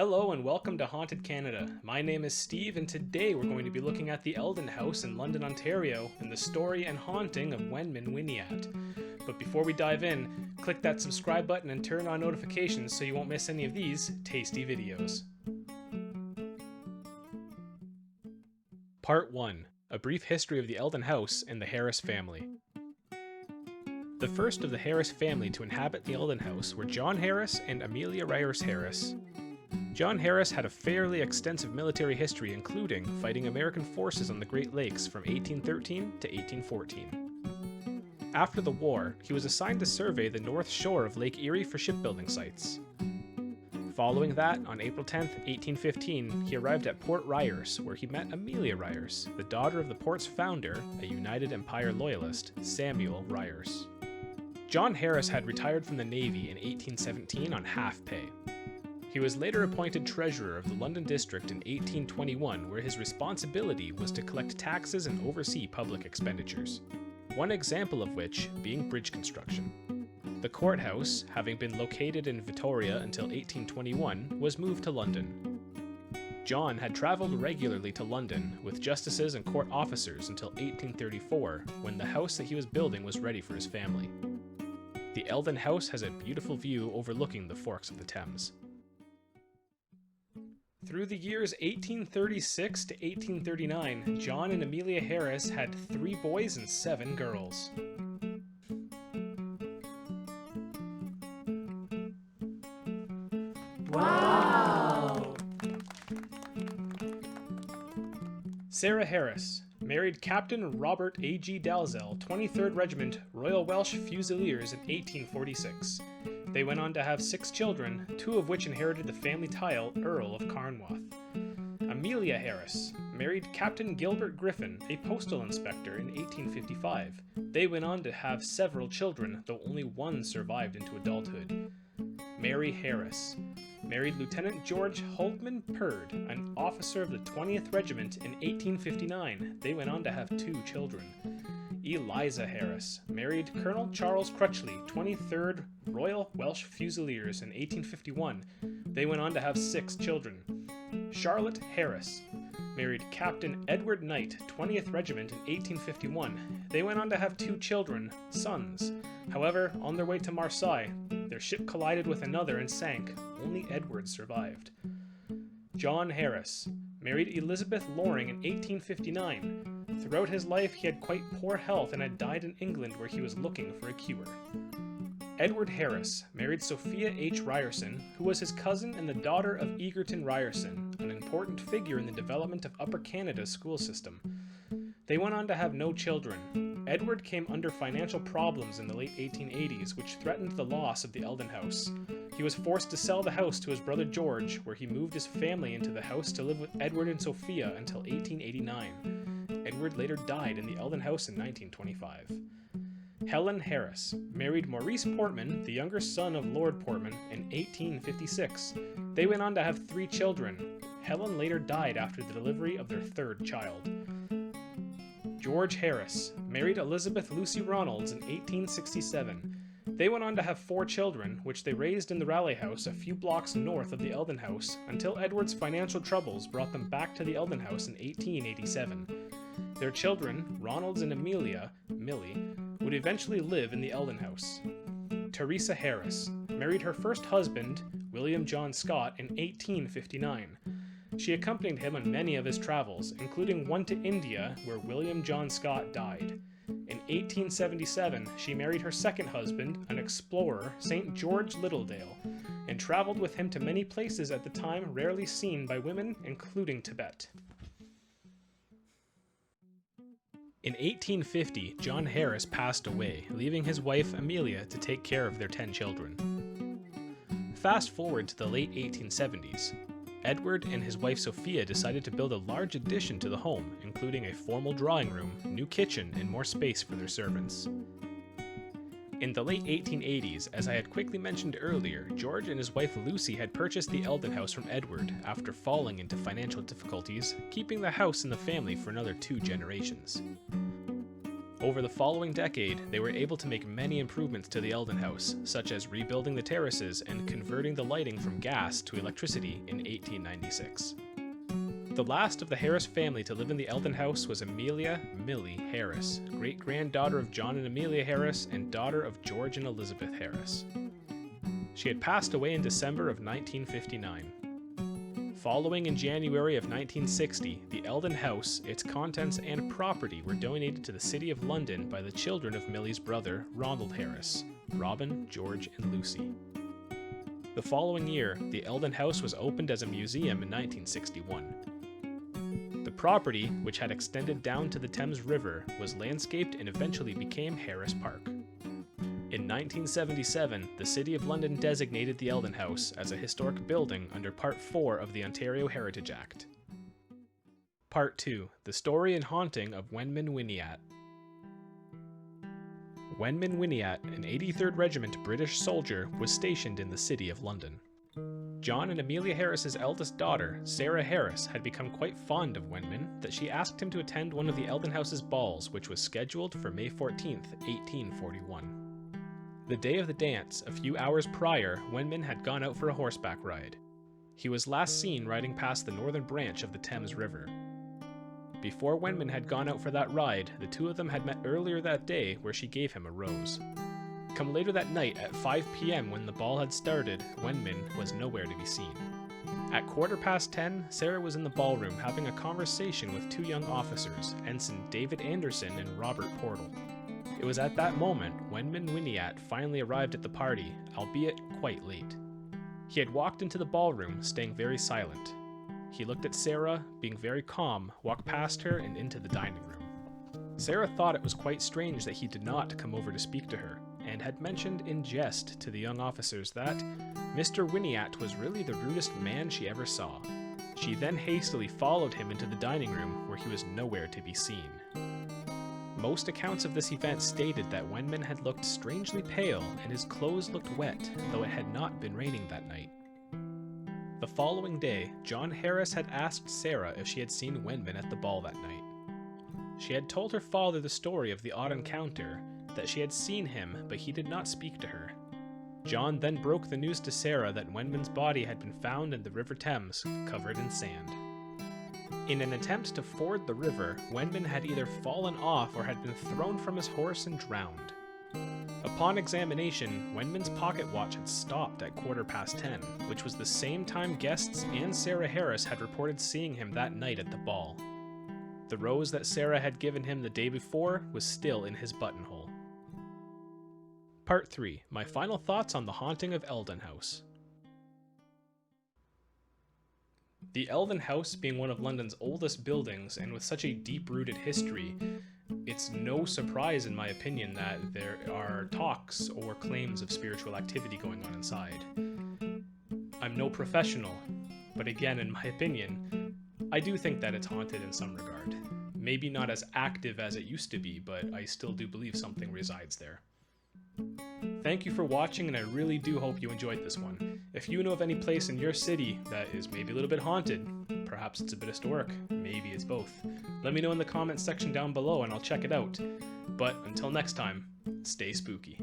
Hello and welcome to Haunted Canada. My name is Steve and today we're going to be looking at the Eldon House in London, Ontario and the story and haunting of Wenman Wynniatt. But before we dive in, click that subscribe button and turn on notifications so you won't miss any of these tasty videos. Part 1. A brief history of the Eldon House and the Harris family. The first of the Harris family to inhabit the Eldon House were John Harris and Amelia Ryers Harris. John Harris had a fairly extensive military history, including fighting American forces on the Great Lakes from 1813 to 1814. After the war, he was assigned to survey the north shore of Lake Erie for shipbuilding sites. Following that, on April 10, 1815, he arrived at Port Ryers, where he met Amelia Ryers, the daughter of the port's founder, a United Empire Loyalist, Samuel Ryers. John Harris had retired from the Navy in 1817 on half pay. He was later appointed treasurer of the London District in 1821, where his responsibility was to collect taxes and oversee public expenditures. One example of which being bridge construction. The courthouse, having been located in Victoria until 1821, was moved to London. John had travelled regularly to London with justices and court officers until 1834, when the house that he was building was ready for his family. The Eldon House has a beautiful view overlooking the forks of the Thames. Through the years 1836 to 1839, John and Amelia Harris had 3 boys and 7 girls. Wow! Sarah Harris married Captain Robert A.G. Dalzell, 23rd Regiment, Royal Welsh Fusiliers in 1846. They went on to have 6 children, 2 of which inherited the family title Earl of Carnwath. Amelia Harris married Captain Gilbert Griffin, a postal inspector, in 1855. They went on to have several children, though only one survived into adulthood. Mary Harris married Lieutenant George Hultman Purd, an officer of the 20th Regiment, in 1859. They went on to have 2 children. Eliza Harris married Colonel Charles Crutchley, 23rd Royal Welsh Fusiliers, in 1851. They went on to have 6 children. Charlotte Harris married Captain Edward Knight, 20th Regiment, in 1851. They went on to have 2 children, sons. However, on their way to Marseille, their ship collided with another and sank. Only Edward survived. John Harris married Elizabeth Loring in 1859. Throughout his life, he had quite poor health and had died in England, where he was looking for a cure. Edward Harris married Sophia H. Ryerson, who was his cousin and the daughter of Egerton Ryerson, an important figure in the development of Upper Canada's school system. They went on to have no children. Edward came under financial problems in the late 1880s, which threatened the loss of the Eldon House. He was forced to sell the house to his brother George, where he moved his family into the house to live with Edward and Sophia until 1889. Edward later died in the Eldon House in 1925. Helen Harris married Maurice Portman, the younger son of Lord Portman, in 1856. They went on to have 3 children. Helen later died after the delivery of their 3rd child. George Harris married Elizabeth Lucy Ronalds in 1867. They went on to have 4 children, which they raised in the Raleigh House a few blocks north of the Eldon House, until Edward's financial troubles brought them back to the Eldon House in 1887. Their children, Ronalds and Amelia, Millie, would eventually live in the Eldon House. Teresa Harris married her first husband, William John Scott, in 1859. She accompanied him on many of his travels, including one to India, where William John Scott died. In 1877, she married her second husband, an explorer, St. George Littledale, and traveled with him to many places at the time rarely seen by women, including Tibet. In 1850, John Harris passed away, leaving his wife Amelia to take care of their 10 children. Fast forward to the late 1870s. Edward and his wife Sophia decided to build a large addition to the home, including a formal drawing room, new kitchen, and more space for their servants. In the late 1880s, as I had quickly mentioned earlier, George and his wife Lucy had purchased the Eldon House from Edward after falling into financial difficulties, keeping the house in the family for another 2 generations. Over the following decade, they were able to make many improvements to the Eldon House, such as rebuilding the terraces and converting the lighting from gas to electricity in 1896. The last of the Harris family to live in the Eldon House was Amelia Millie Harris, great-granddaughter of John and Amelia Harris and daughter of George and Elizabeth Harris. She had passed away in December of 1959. Following in January of 1960, the Eldon House, its contents and property were donated to the City of London by the children of Millie's brother, Ronald Harris, Robin, George, and Lucy. The following year, the Eldon House was opened as a museum in 1961. The property, which had extended down to the Thames River, was landscaped and eventually became Harris Park. In 1977, the City of London designated the Eldon House as a historic building under Part 4 of the Ontario Heritage Act. Part 2. The Story and Haunting of Wenman Wynniatt. Wenman Wynniatt, an 83rd Regiment British soldier, was stationed in the City of London. John and Amelia Harris's eldest daughter, Sarah Harris, had become quite fond of Wenman that she asked him to attend one of the Eldon House's balls, which was scheduled for May 14, 1841. The day of the dance, a few hours prior, Wenman had gone out for a horseback ride. He was last seen riding past the northern branch of the Thames River. Before Wenman had gone out for that ride, the two of them had met earlier that day where she gave him a rose. Come later that night at 5 p.m. when the ball had started, Wenman was nowhere to be seen. At 10:15, Sarah was in the ballroom having a conversation with two young officers, Ensign David Anderson and Robert Portal. It was at that moment Wenman Wynniatt finally arrived at the party, albeit quite late. He had walked into the ballroom, staying very silent. He looked at Sarah, being very calm, walked past her and into the dining room. Sarah thought it was quite strange that he did not come over to speak to her, and had mentioned in jest to the young officers that Mr. Wynniatt was really the rudest man she ever saw. She then hastily followed him into the dining room, where he was nowhere to be seen. Most accounts of this event stated that Wenman had looked strangely pale and his clothes looked wet, though it had not been raining that night. The following day, John Harris had asked Sarah if she had seen Wenman at the ball that night. She had told her father the story of the odd encounter, that she had seen him, but he did not speak to her. John then broke the news to Sarah that Wenman's body had been found in the River Thames, covered in sand. In an attempt to ford the river, Wenman had either fallen off or had been thrown from his horse and drowned. Upon examination, Wenman's pocket watch had stopped at 10:15, which was the same time guests and Sarah Harris had reported seeing him that night at the ball. The rose that Sarah had given him the day before was still in his buttonhole. Part 3. My final thoughts on the haunting of Eldon House. The Eldon House being one of London's oldest buildings and with such a deep-rooted history, it's no surprise in my opinion that there are talks or claims of spiritual activity going on inside. I'm no professional, but again, in my opinion, I do think that it's haunted in some regard. Maybe not as active as it used to be, but I still do believe something resides there. Thank you for watching, and I really do hope you enjoyed this one. If you know of any place in your city that is maybe a little bit haunted, perhaps it's a bit historic, maybe it's both, let me know in the comments section down below and I'll check it out. But until next time, stay spooky.